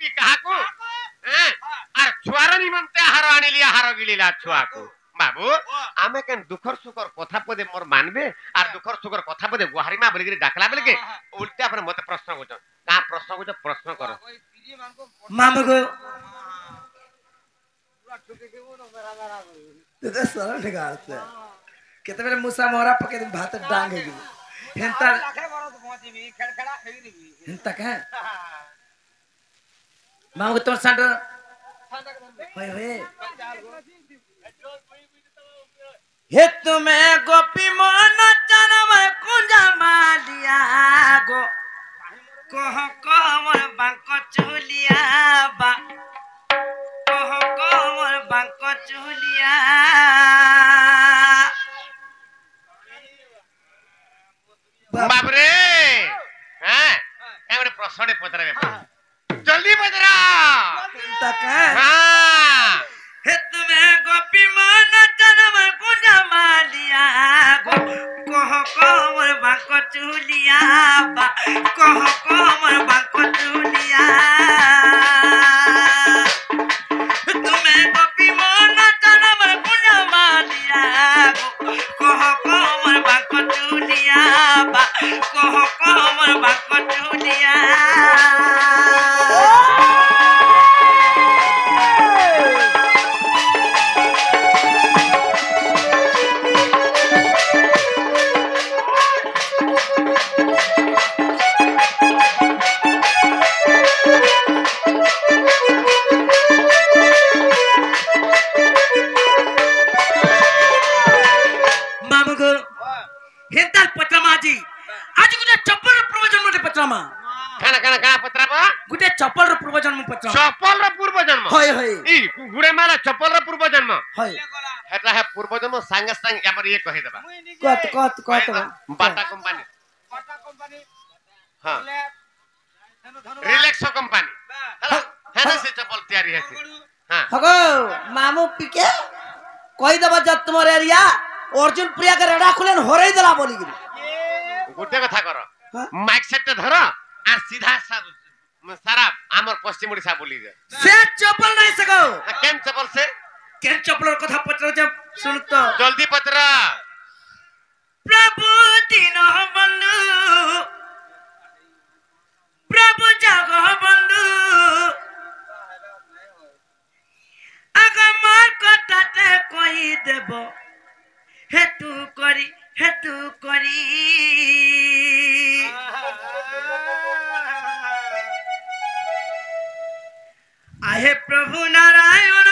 पिकाहा को आर छुआर निमंते आहार आनिली आहार गिलिला छुआ को बाबू आमे केन दुखर सुखर कथा पदे मोर मानबे आर दुखर सुखर कथा पदे गुहारी मा बलिगिरी डाकला बेलके उल्टा अपन मते प्रश्न को का प्रश्न को प्रश्न करो मामू को तो सरल गाते केते बेले मुसा मोरा पके भात डांग हे हेंता हेंता का मामू को तो सांड होय होय हे तुम्हें गोपी मोहन जनम कुंजा मालिया गो कह मोर बांक चुलिया बा कह मोर बांक चुलिया बाबरे हैं एवरे प्रश्न पतरा जल्दी पतरा तक हां हे तुम्हें गोपी मोहन जनम कुंजा मालिया गो कह मोर बांक चुलिया बा कह मोर बांक चुलिया तुम्हें गोपी मोहन जनम कुंजा मालिया गो कह मोर बांक चुलिया बा कह मोर बांक चुलिया चप्पल रो पूर्व जन्म होय होय ई गुड़े मारा चप्पल रो पूर्व जन्म होय हेता है पूर्व जन्म संग संग या पर ये कहि देबा कत बाटा कंपनी हां रिलैक्सो कंपनी है ना से चप्पल तैयारी है हां हगो मामू पिके कहि देबा जब तुमर एरिया अर्जुन प्रिया के रेडा खुलेन होरई देला बोली गिरी गुटे कथा करो माइक सेट धर आ सीधा सारा आमर पश्चिम ओडिसा बोली दे से चप्पल नहीं सको केन चप्पल से केन चप्पल कथा पत्र जब सुन तो जल्दी पत्र प्रभु दीन बंधु प्रभु जग बंधु आगा मार कटाते कहि देबो हेतु करी आहे प्रभु नारायण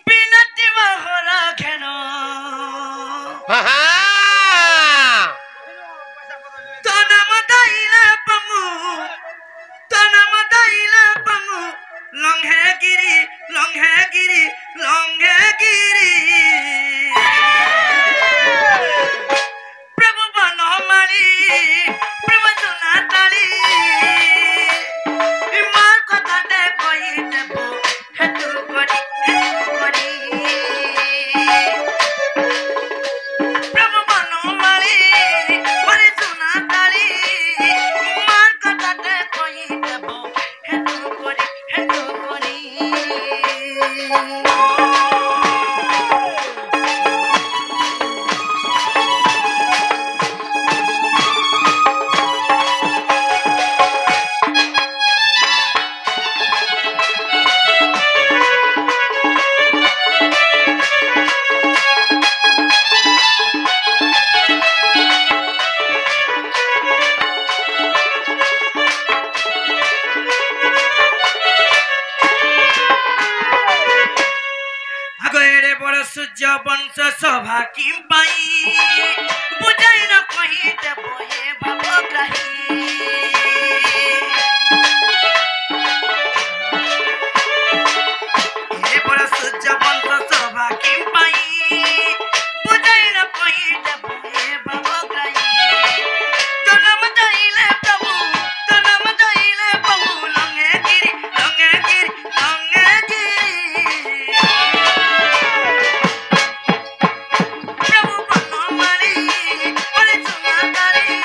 बिनती महरा घेनो तनम दाइला पंगु लंघे गिरी प्रभु बनमाली प्रभु सुनाताली इमार कथाटे कहि देबो हेतु करी प्रभु बनमाली प्रभु सुनाताली इमार कथाटे कहि देबो हेतु करी वंश सभा की पाई बुझाई न कहि देबो हे भवग्राही हे बड़ सूर्य वंश सभा की पाई बुझाई न कहि देबो हे भवग्राही तनम दाइले प्रभु लंगे गिरी प्रभु बनमाली बोले सुना तारी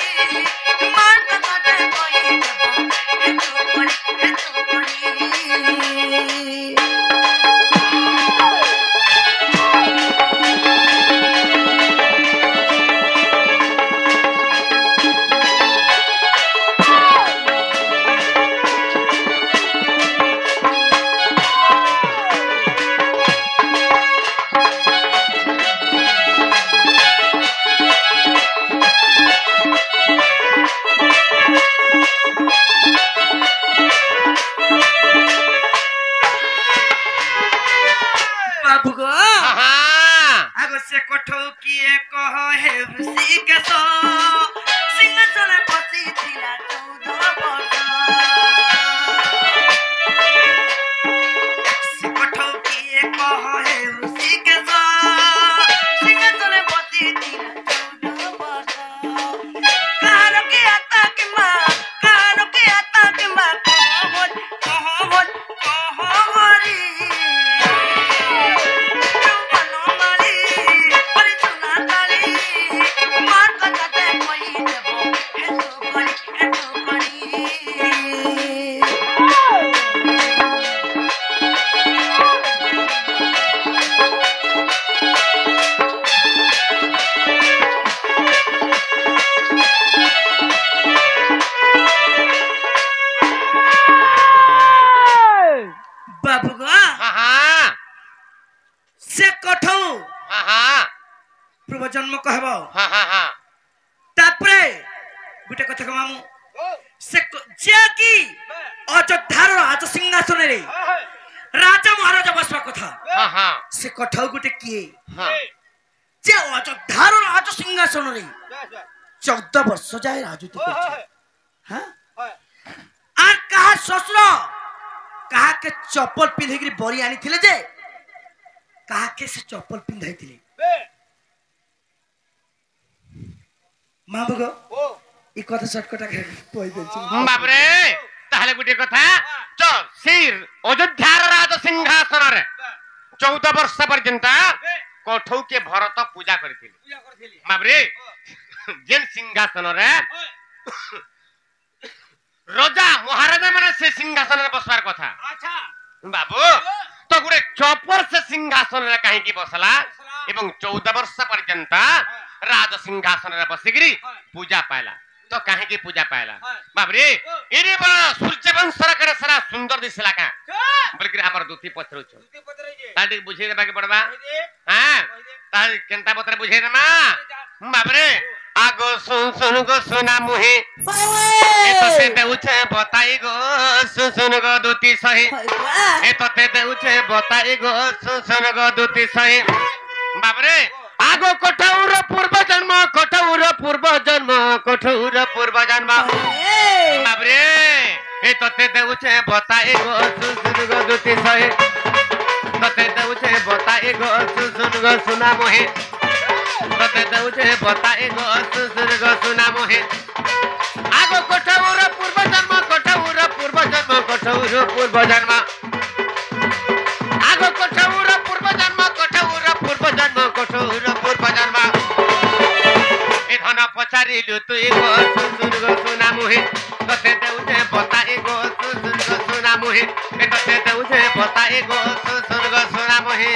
जन्म कहब हाँ हाँ हाँ तापरे गुटे कथा को मामू से जे की अयोध्यार राज सिंहासन रे राजा महाराजा बसवा कथा हाँ हाँ से कठाउ गुटे किए हाँ जे अयोध्यार राज सिंहासन रे 14 वर्ष जाए राजूती करछे हां आर कहा ससुर कहा के चप्पल पिंधे बरी आनी थिले जे कहा के से चप्पल पिंधाई थिले मां बगो ई कथा शॉर्टकट कहि देछि बाप रे ताहले गुटे कथा चल सिर अयोध्यार राज सिंहासन रे 14 वर्ष पर्यंत कोठौ के भरत पूजा करथिले बाप रे जेन सिंहासन रे राजा महाराजा माने से सिंहासन रे बसवार कथा अच्छा बाबू तो गुरे चौपर से सिंहासन रे काहे की बसला एवं 14 वर्ष पर्यंत राज सिंहासन रे बसिगिरी पूजा पाइला तो काहे की पूजा पाइला बाप रे एरे बा सूर्यवंश करे सारा सुंदर दिसला का बल्कि हमर दूती पत्रो छ ताडी बुझे रे बाकी पड़बा हां ताडी केनता पत्र बुझे रे मा बाप रे आगो सुन सुन गो सुना मुहे ए तो से दे उछे बताई गो सुन सुन गो दूती सही ए तो ते दे उछे बताई गो सुन सुन गो दूती सही बाप रे आगो कोठौर पूर्व जन्म कोठौर पूर्व जन्म कोठौर पूर्व जन्म बाप रे ए तो ते दे उछे बताई गो सुन सुन गो दूती सही तो ते दे उछे बताई गो सुन सुन गो सुना मुहे तते दउछे बताए गो सुन गो सुना मोहे आगो कोठौर पूर्व जन्म कोठौर पूर्व जन्म कोठौर पूर्व जन्म आगो कोठौर पूर्व जन्म कोठौर पूर्व जन्म कोठौर पूर्व जन्म ए धन पचारिलु तुई गो सुन गो सुना मोहे तते दउछे बताए गो सुन गो सुना मोहे ए तते दउछे बताए गो सुन गो सुना मोहे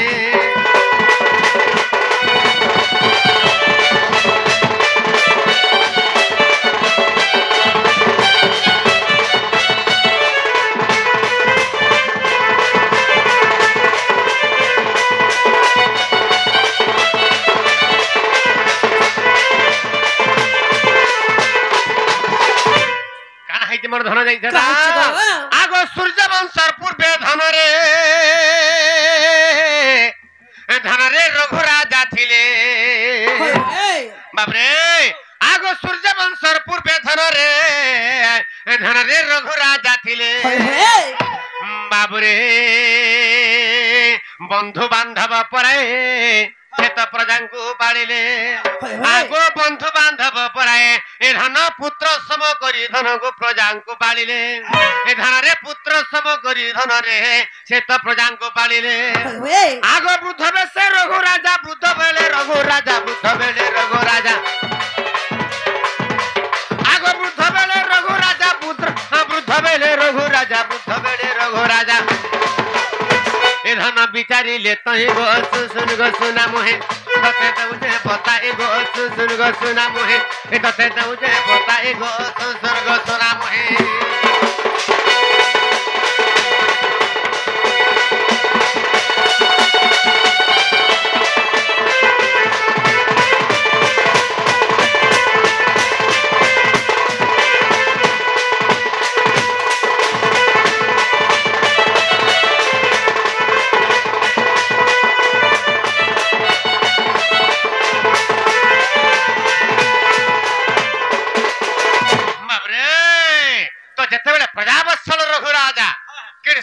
मोर धन जाइछला आगो सूर्य वंशर पूर्वे धन रे रघुराजा थिले बाप रे आगो सूर्य वंशर पूर्वे धन रे रघुराजा थिले बाप रे बंधु बांधव पराए खेत प्रजांकु पालिले आगो बंधु बांधव पराए ए धन पुत्र सम करी धन को प्रजांकु पालिले ए धन रे पुत्र सम करी धन रे खेत प्रजांकु पालिले आगो वृद्ध बेसे रघुराजा वृद्ध बेले रघुराजा वृद्ध बेले रघुराजा आगो वृद्ध बेले रघुराजा वृद्ध बेले रघुराजा वृद्ध बेले रघुराजा ए धन बिचारी ले तही गो सुन गो सुना मोहे तते दउछे बताए गो सुन गो सुना मोहे ए तते दउछे बताए गो सुन गो सुना मोहे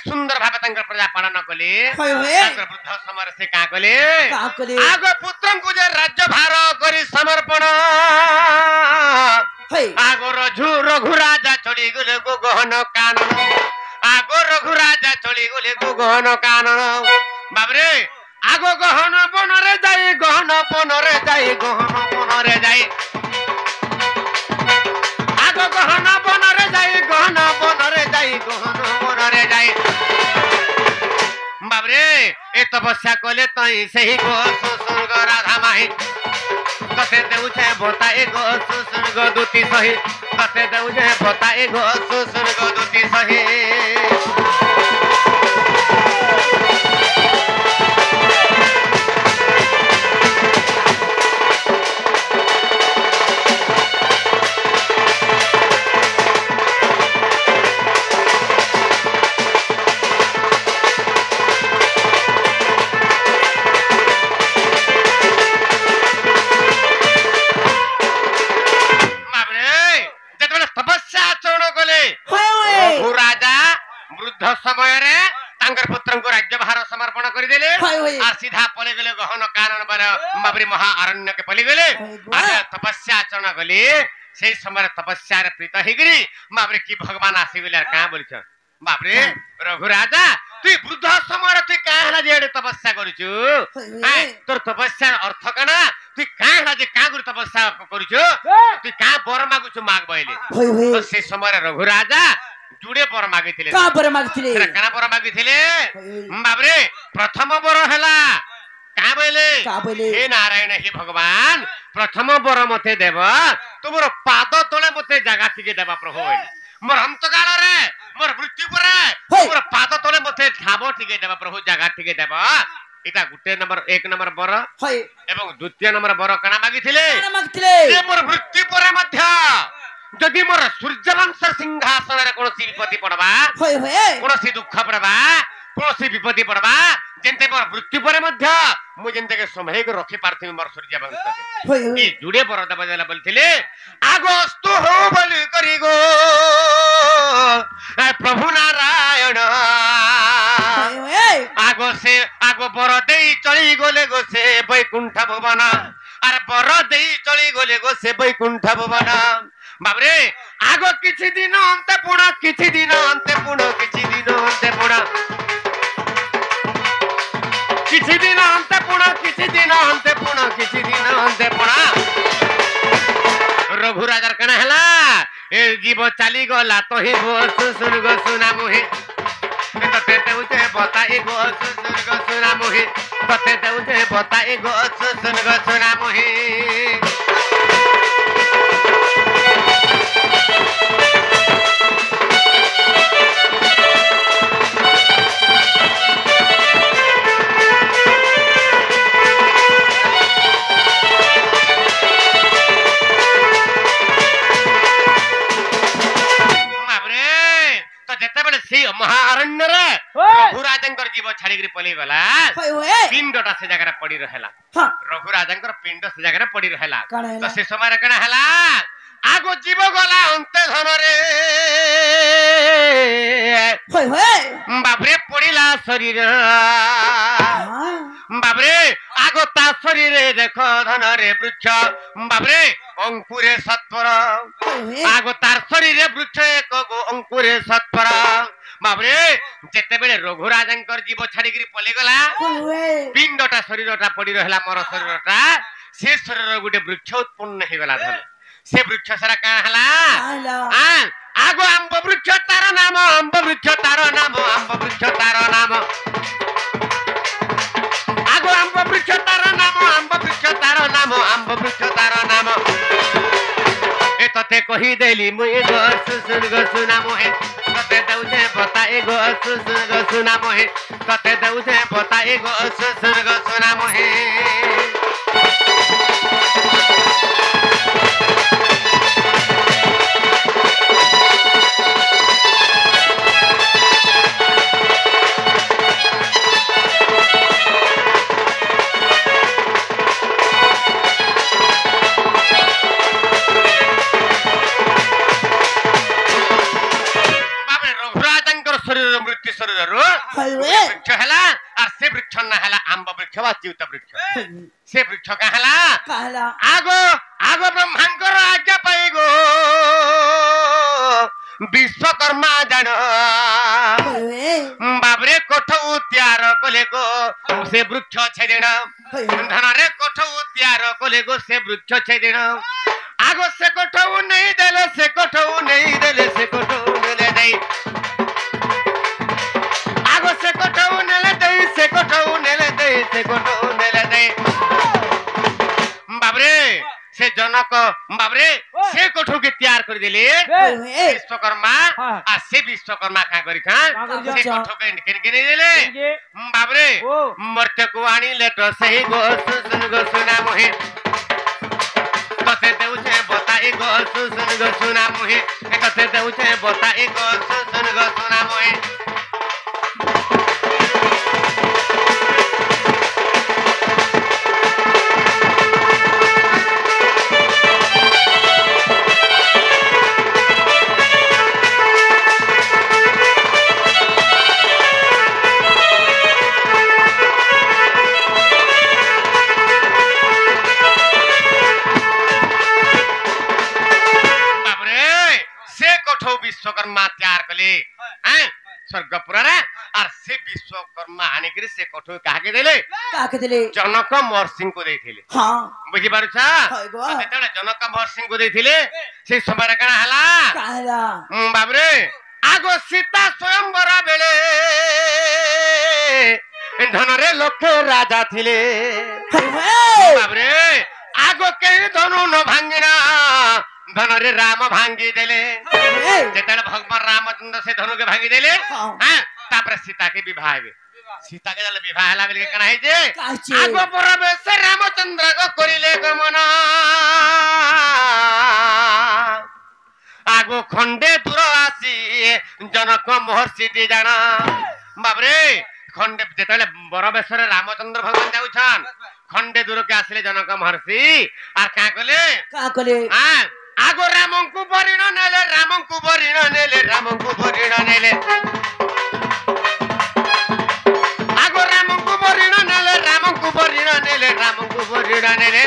सुंदर भाव प्रजा पालन कले वृद्ध समर से का कले आगो पुत्रन को जे राज्य भार करी समर्पण आगो रघुराजा चली गले गो गहन कानन आगो रघुराजा चली गले गो गहन कानन बाबरे आगो गहन बन रे जाई गहन बन रे जाई गहन बन रे जाई आगो गहन बन रे जाई गहन बन रे जाई गहन बन रे जाई बाबरे ए तपस्या कले तई सही गो सुसुर्ग राधा माही तते देउछे बताए गो सुसुर्ग दूती सही तते देउछे बताए गो सुसुर्ग दूती सही रघु राजा वृद्ध समय रे तांकर पुत्र को राज्यभार समर्पण कर देले और सीधा पले गेले गहन कारण बाबरी महा अरण्य के पले गेले आ तपस्या आचरण गले से समय तपस्या रे प्रीत हिगरी बाबरे की भगवान आसी गेले का बोलछ बाबरे रघु राजा तू वृद्ध समय रे तू का हला जे तपस्या करिछु तोर तपस्या अर्थ कना तू का हला जे का गुरु तपस्या करिछु तू का बर मागुछु माग बइले तो से समय रघु राजा जुड़े बर मागिथिले का बर मागिथिले कना बर मागिथिले बाबरे प्रथम बर हला का बइले हे नारायण हे भगवान प्रथम बर मते देव तुमरो पाद तले मते जगह थिके देबा प्रभु मोर अंत काल रे मोर मृत्यु परे मोर पाद तले मते ठाबो थिके देबा प्रभु जगह थिके देबा इटा गुटे नंबर एक नंबर बर एवं द्वितीय नंबर बर कना मागिथिले जे मोर मृत्यु परे मध्य जदि मोर सूर्यवंश सिंहासन रे कोनोसी विपत्ति पड़बा कोनोसी दुख पड़बा कोनोसी विपत्ति पड़बा जेंते मोर मृत्यु परे मध्य मु जेंते के समय को रखि पारथि मोर सूर्यवंश के ई जुड़े बर देबा देला बोलथिले आगोस्तु हो बोली करी गो प्रभु नारायण आगो से आगो बर देई चली गोले गो से बैकुंठ भुवन अरे बर देई चली गोले गो से बैकुंठ भुवन बाबरे आगो किछि दिन अंते पुण किछि दिन अंते पुण किछि दिन अंते पुण किछि दिन अंते पुण किछि दिन अंते पुण किछि दिन अंते पुण रघु राजार कना हला ए जीव चाली गला तो ही सुन गो सुना मुहे तते देउते बताई गो सुन गो सुना मुहे तते देउते बताई गो सुन गो सुना मुहे महाअरण्य रे रघु राजंकर जीव छाड़ी पली गला पिंडटा से जगह पड़ी रहला रघु राजंकर पिंड से जगह पड़ी रहला तो से समय कना हला आगो जीव गला अंते धन रे बाबरे पड़िला शरीर बाबरे आगो ता शरीर देखो धन रे वृक्ष बाबरे अंकुरे सत्वर आगो तार शरीर वृक्ष एक गो अंकुरे सत्वर बाबरे जेते बेले रघु राजंकर जीव छाड़ी पले गला पिंडटा शरीरटा पड़ी रहला मोर शरीरटा से शरीर गुटे वृक्ष उत्पन्न हे गला धन से वृक्ष सारा का हला आगो आंब वृक्ष तार नाम आंब वृक्ष तार नाम आंब वृक्ष तार नाम आगो आंब वृक्ष तार नाम आंब वृक्ष तार नाम आंब वृक्ष तार नाम ए तते कहि देली मुए गो सुन गो सुना मोहे तते दउजे बताए गो सुन गो सुना मोहे तते दउजे बताए गो सुन गो सुना मोहे मृत्यु शरीर वृक्ष हला और से वृक्ष न हला आंब वृक्ष वा जीवत वृक्ष से वृक्ष का हला आगो आगो ब्रह्मांकर आज्ञा पाई गो विश्वकर्मा जान बाबरे कोठ तैयार कले गो से वृक्ष छेदेन धन रे कोठ तैयार कले गो से वृक्ष छेदेन आगो से कोठ नहीं देले से कोठ नहीं देले से कोठ नेले दे से कोठौ नेले दे से कोठौ नेले दे से कोठौ नेले दे बाबरे से जनक बाबरे से कोठौ के तैयार कर देले विश्वकर्मा आ से विश्वकर्मा का करी था से कोठौ के किन देले बाबरे मर्त्य को आनी ले तो सही गो सुन गो सुना मोहे कते देउछे बताई गो सुन गो सुना मोहे कते देउछे बताई गो सुन गो सुना मोहे कठौ विश्वकर्मा तैयार कले हैं स्वर्गपुर रे और से विश्वकर्मा आने के से कठौ काहे देले काके दिले जनक महर्षि को देथिले हां बुझी पारुछा हाय गो जेतले जनक महर्षि को देथिले से समय कणा हला काहला बाबरे आगो सीता स्वयंवर बेले धनरे लक्ष्य राजा थिले हाय बाबरे आगो के धनु न भांगिना धनरे राम भांगी देले जेतले भगवान रामचंद्र से धनु के भांगी देले हां तापर सीता के विवाह हेबे सीता के जले विवाह हला बेले कना है जे आगो परबे से रामचंद्र को करिले गमन आगो खंडे दूर आसी जनक महर्षि दी जाना बाबरे खंडे जेतले बरबेश्वर रामचंद्र भगवान जाउछन खंडे दूर के आसले जनक महर्षि आर का कले हां आगो रामंकु बरिण नेले रामंकु बरिण नेले रामंकु बरिण नेले आगो रामंकु बरिण नेले रामंकु बरिण नेले रामंकु बरिण नेले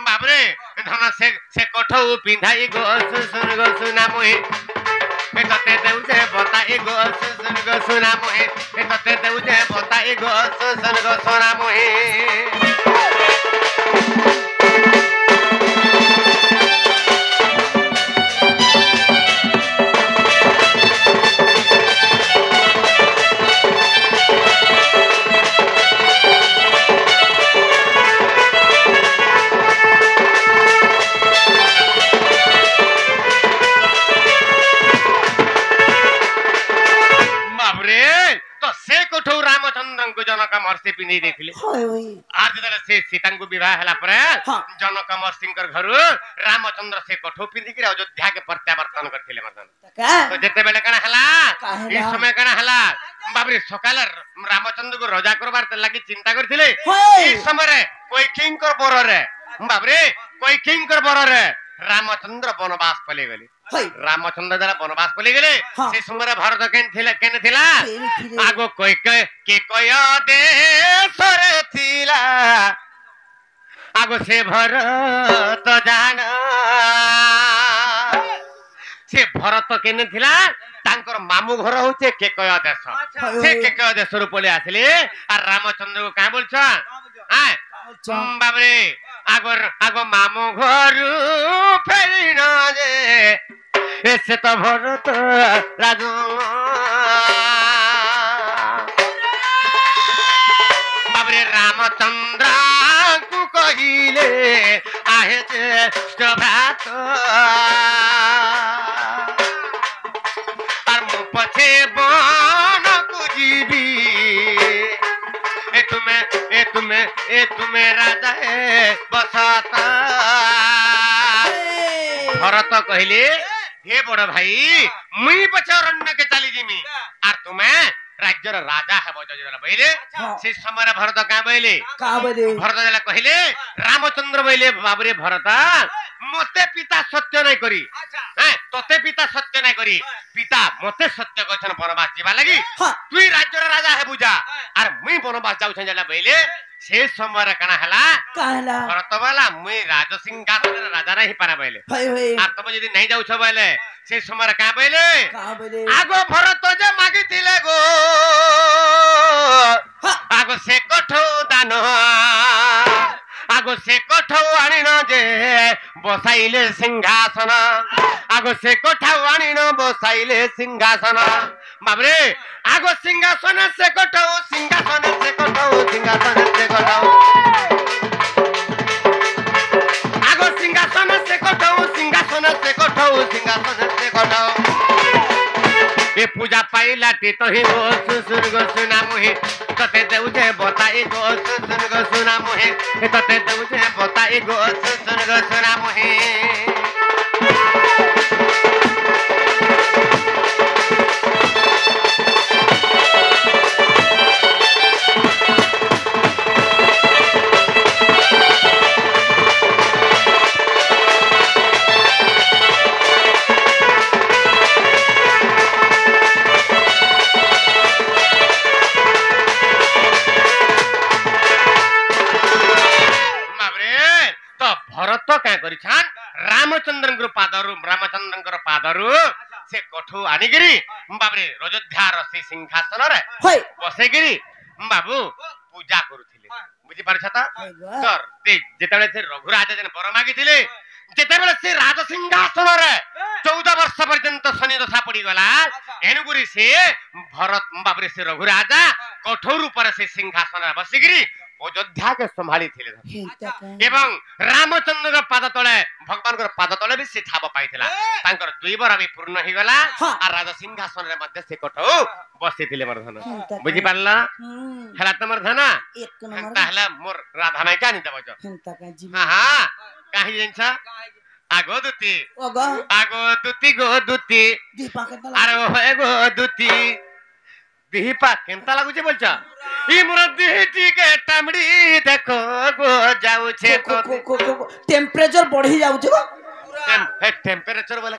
बाबरे धन से कठौ पिंधाई गो सुन गो सुना मोहे ए तते देउ से बताई गो सुन गो सुना मोहे ए तते देउ से बताई गो सुन गो सुना मोहे रामचंद्र जनक महर्षि पिंधि देखले आज जले से सीता को विवाह हला पर जनक महर्षि घर रामचंद्र से कठौ पिंधि के अयोध्या के प्रत्यावर्तन करथिले मर्दन तो जेते बेले कना हला इस समय कना हला बाबरे सकाल रामचंद्र को रजा करबार लागि चिंता करथिले इस समय रे कोई किंग कर बर रे बाबरे कोई किंग कर बर रे रामचंद्र वनवास पले गले रामचंद्र जरा वनवास पले गले से समय भारत केन थिला आगो कोई के कय देश रे थिला आगो से भरत जान से भरत केन थिला तांकर मामू घर होचे के कय देश से के कय देश रु पले आसले आ रामचंद्र को का बोलछ हां बाबरे आगो मामू घर फेरी न जे ऐसे तो भरत राजू बाबरे रामचंद्र को कहिले आहे जे भ्रात और मु पछे बन को जीवी ए तुम्हें राजा है बसता भरत कहले हे बड़ भाई मुई पचरण्य के चली जिमी आर तुम्हें राज्यर राजा है बजला बइले से समय भरत का बइले भरत जला कहले रामचंद्र बइले बाबरे भरत मते पिता सत्य नहीं करी हैं तते पिता सत्य नहीं करी पिता मते सत्य कहछन वनवास जीवा लागि तुई राज्यर राजा है बुझा आर मुई वनवास जाउ छन जला बइले से समय कना हला भरत वाला मुई राजसिंहासन राजा नहीं पाना बइले आ तुम यदि नहीं जाउ छ बइले से समय का बइले आगो भरत जे मागी थिले गो आगो से कठौ दान आगो से कठौ आनिन जे बसाइले सिंहासन आगो से कठौ आनिन बसाइले सिंहासन बाबरे आगो सिंहासन से कठौ सिंहासन से कठौ सिंहासन से कठौ आगो सिंहासन से कठौ सिंहासन से कठौ सिंहासन से कठौ ए पूजा पाइला ती तो ही गो सुन गो सुना मोहे तते देउ जे बताई गो सुन गो सुना मोहे तते देउ जे बताई गो सुन गो सुना मोहे ରାମଚନ୍ଦ୍ରଙ୍କର ପାଦରୁ ସେ କଠୁ ଆଣିକିରି ବାବରେ ଅଯୋଧ୍ୟାର ସେ ସିଂହାସନରେ ହଇ ବସେଇକିରି ବାବୁ ପୂଜା କରୁଥିଲେ ବୁଝିପାରୁଛ ତ ସର ଯେତେବେଳେ ସେ ରଘୁରାଜ ଯେନ୍ ବର ମାଗିଥିଲେ ଯେତେବେଳେ ସେ ରାଜ ସିଂହାସନରେ 14 ବର୍ଷ ପର୍ଯ୍ୟନ୍ତ ଶନି ଦଶା ପଡିଗଲା ଏଣୁକରି ସେ ଭରତ ବାବରେ ସେ ରଘୁରାଜା କଠୋର ଉପରେ ସେ ସିଂହାସନରେ ବସିକିରି ଅଯୋଧ୍ୟାକେ ସମ୍ଭାଳିଥିଲେ ଏବଂ ରାମଚନ୍ଦ୍ରଙ୍କ ପାଦ ତଳେ ଭଗବାନଙ୍କର ପାଦ ତଳେ ବି ସେ ଠାବ ପାଇଥିଲା ତାଙ୍କର 2 ବର ବି ପୂର୍ଣ୍ଣ ହେଇଗଲା ଆଉ ରାଜ ସିଂହାସନରେ ମଧ୍ୟ ସେ କଠଉ ବସିଥିଲେ ମୋର ଧନ ବୁଝିପାରିଲ ହେଲା ତମର ଧନ ତାହେଲେ ମୋର ରାଧା ମାଇ କାନି ଦେବ ହଁ କାହିଁ ଜିନିଷ ଆଗ ଦୁତି ଗो ଦୁତି ଆରେ ଗो ଦୁତି दिहिपा केंता लागुचे बोलचा ई मोर दिहि टिके टामडी देखो गो जाऊ छे टेम्परेचर बढ़ी जाऊ छे टेम्परेचर बोले